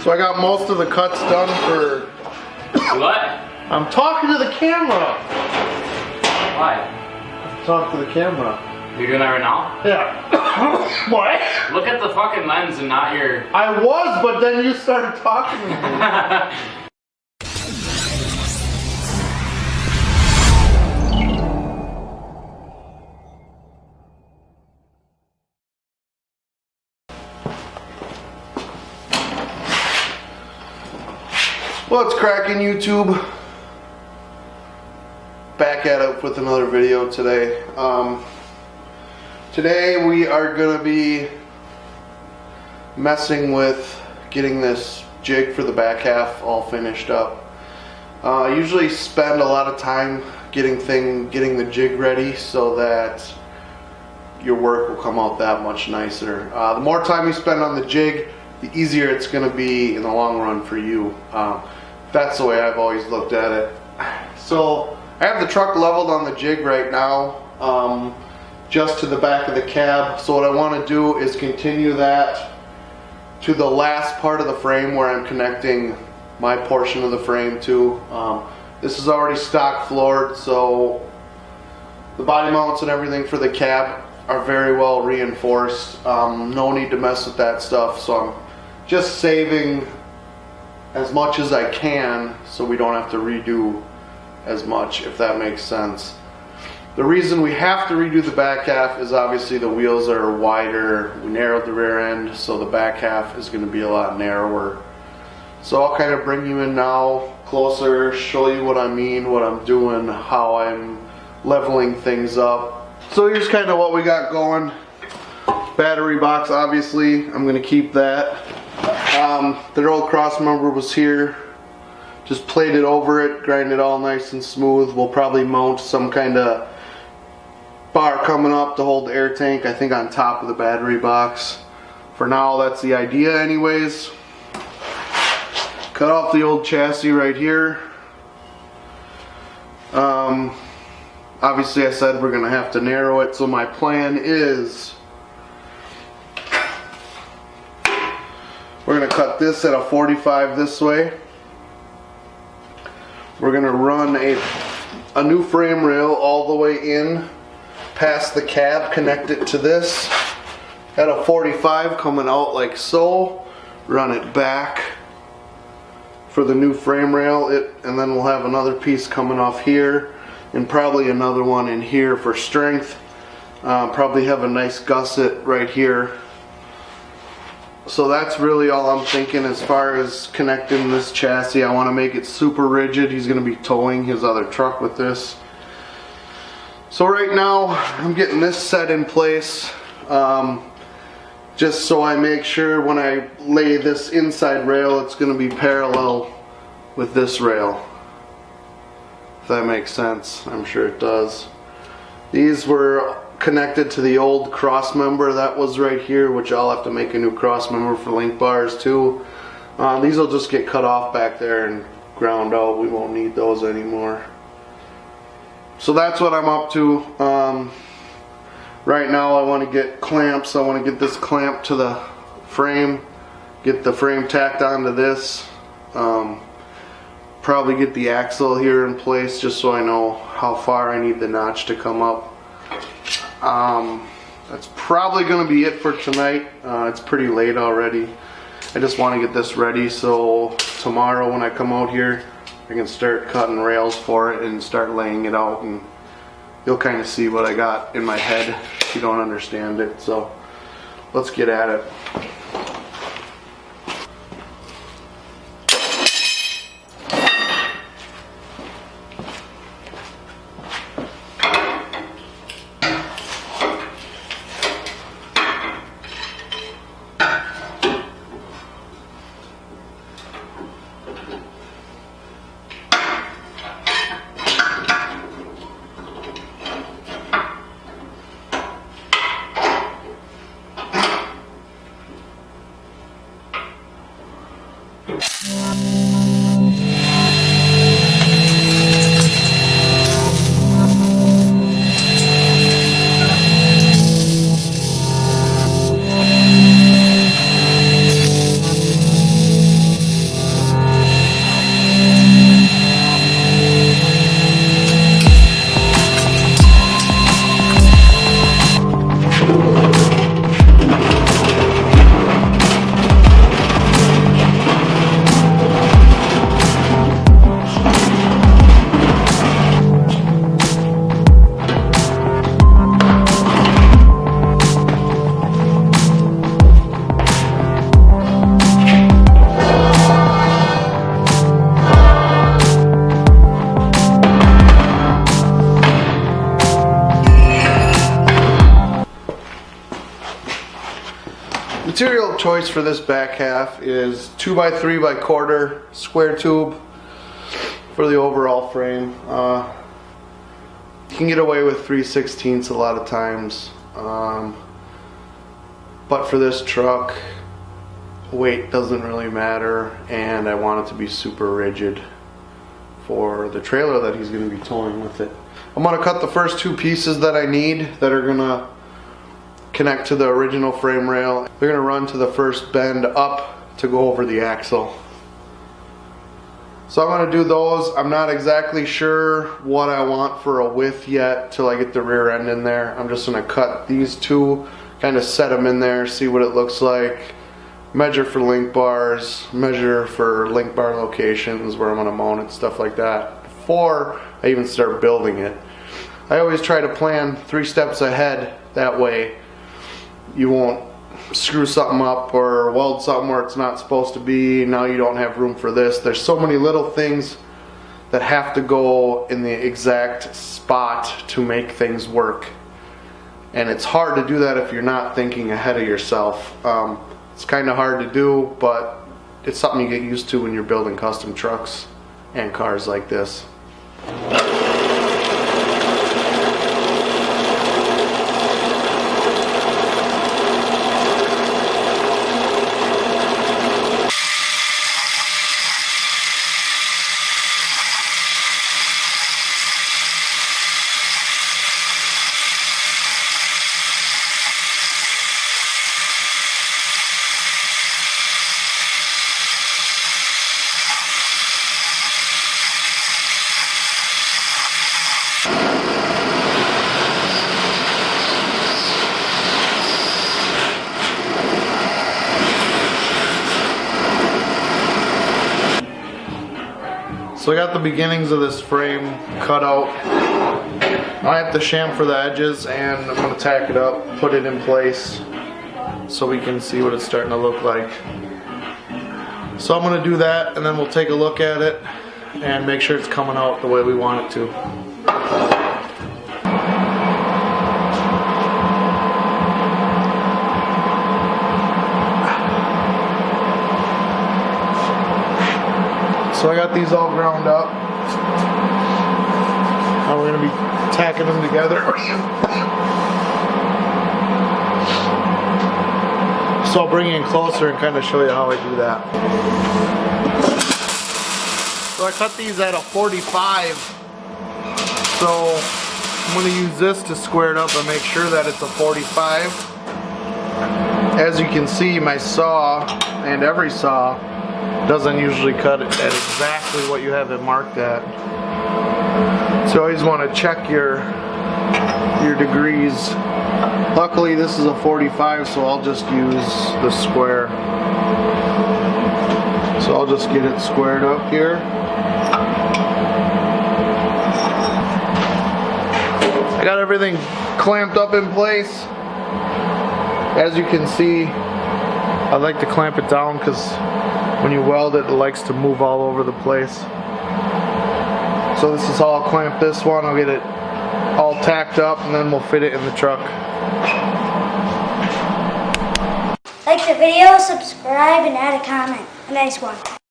So I got most of the cuts done for... What? I'm talking to the camera. Why? Talk to the camera. You're doing that right now? Yeah. What? Look at the fucking lens and not your... I was, but then you started talking to me. What's cracking, YouTube? Back at it with another video today. Today we are going to be messing with getting this jig for the back half all finished up. I usually spend a lot of time getting the jig ready so that your work will come out that much nicer. The more time you spend on the jig, the easier it's going to be in the long run for you. That's the way I've always looked at it. So I have the truck leveled on the jig right now, just to the back of the cab. So what I want to do is continue that to the last part of the frame where I'm connecting my portion of the frame to. This is already stock floored, so the body mounts and everything for the cab are very well reinforced. No need to mess with that stuff, so I'm just saving as much as I can so we don't have to redo as much, if that makes sense. The reason we have to redo the back half is obviously the wheels are wider. We narrowed the rear end, so the back half is going to be a lot narrower. So I'll kind of bring you in now closer, show you what I mean, what I'm doing, how I'm leveling things up. So here's kind of what we got going. Battery box, obviously, I'm going to keep that. Their old cross member was here. Just played it over it, grind it all nice and smooth. We'll probably mount some kind of bar coming up to hold the air tank, I think on top of the battery box. For now, that's the idea anyways. Cut off the old chassis right here. Obviously I said we're going to have to narrow it, so my plan is we're going to cut this at a 45 this way. We're going to run a new frame rail all the way in past the cab, connect it to this at a 45 coming out like so. Run it back for the new frame rail, and then we'll have another piece coming off here and probably another one in here for strength. Probably have a nice gusset right here. So that's really all I'm thinking as far as connecting this chassis. I want to make it super rigid. He's going to be towing his other truck with this. So right now I'm getting this set in place, just so I make sure when I lay this inside rail it's going to be parallel with this rail. If that makes sense. I'm sure it does. These were connected to the old cross member that was right here, which I'll have to make a new cross member for link bars too. These will just get cut off back there and ground out. We won't need those anymore. So that's what I'm up to. Right now I want to get clamps. I want to get this clamp to the frame, get the frame tacked onto this, probably get the axle here in place just so I know how far I need the notch to come up. That's probably going to be it for tonight. It's pretty late already. I just want to get this ready so tomorrow when I come out here I can start cutting rails for it and start laying it out, and you'll kind of see what I got in my head if you don't understand it. So let's get at it. choice for this back half is 2x3 by quarter square tube for the overall frame. You can get away with 3/16 a lot of times, but for this truck, weight doesn't really matter, and I want it to be super rigid for the trailer that he's going to be towing with it. I'm going to cut the first two pieces that I need that are going to connect to the original frame rail. They're going to run to the first bend up to go over the axle. So I'm going to do those. I'm not exactly sure what I want for a width yet till I get the rear end in there. I'm just going to cut these two, kind of set them in there, see what it looks like, measure for link bars, measure for link bar locations where I'm going to mount it, stuff like that, before I even start building it. I always try to plan 3 steps ahead, that way you won't screw something up or weld something where it's not supposed to be. Now you don't have room for this. There's so many little things that have to go in the exact spot to make things work, and it's hard to do that if you're not thinking ahead of yourself. It's kind of hard to do, but it's something you get used to when you're building custom trucks and cars like this. So I got the beginnings of this frame cut out. I have to chamfer the edges, and I'm going to tack it up, put it in place so we can see what it's starting to look like. So I'm going to do that, and then we'll take a look at it and make sure it's coming out the way we want it to. So I got these all ground up. Now we're going to be tacking them together. So I'll bring you in closer and kind of show you how I do that. So I cut these at a 45. So I'm going to use this to square it up and make sure that it's a 45. As you can see, my saw, and every saw, doesn't usually cut it at exactly what you have it marked at. So you always want to check your degrees. Luckily this is a 45, so I'll just use the square. So I'll just get it squared up here. I got everything clamped up in place. As you can see, I like to clamp it down because when you weld it, it likes to move all over the place. So this is how I'll clamp this one. I'll get it all tacked up, and then we'll fit it in the truck. Like the video, subscribe, and add a comment. A nice one.